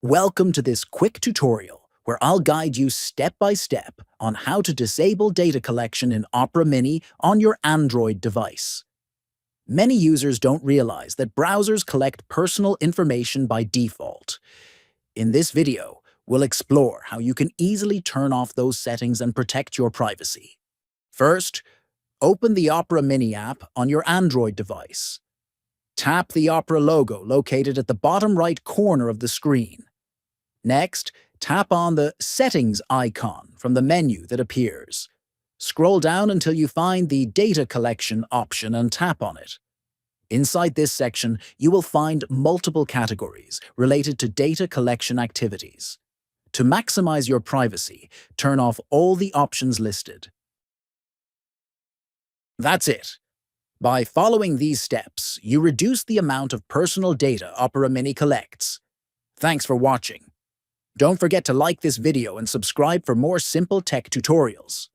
Welcome to this quick tutorial where I'll guide you step by step on how to disable data collection in Opera Mini on your Android device. Many users don't realize that browsers collect personal information by default. In this video, we'll explore how you can easily turn off those settings and protect your privacy. First, open the Opera Mini app on your Android device. Tap the Opera logo located at the bottom right corner of the screen. Next, tap on the Settings icon from the menu that appears. Scroll down until you find the Data Collection option and tap on it. Inside this section, you will find multiple categories related to data collection activities. To maximize your privacy, turn off all the options listed. That's it. By following these steps, you reduce the amount of personal data Opera Mini collects. Thanks for watching. Don't forget to like this video and subscribe for more simple tech tutorials.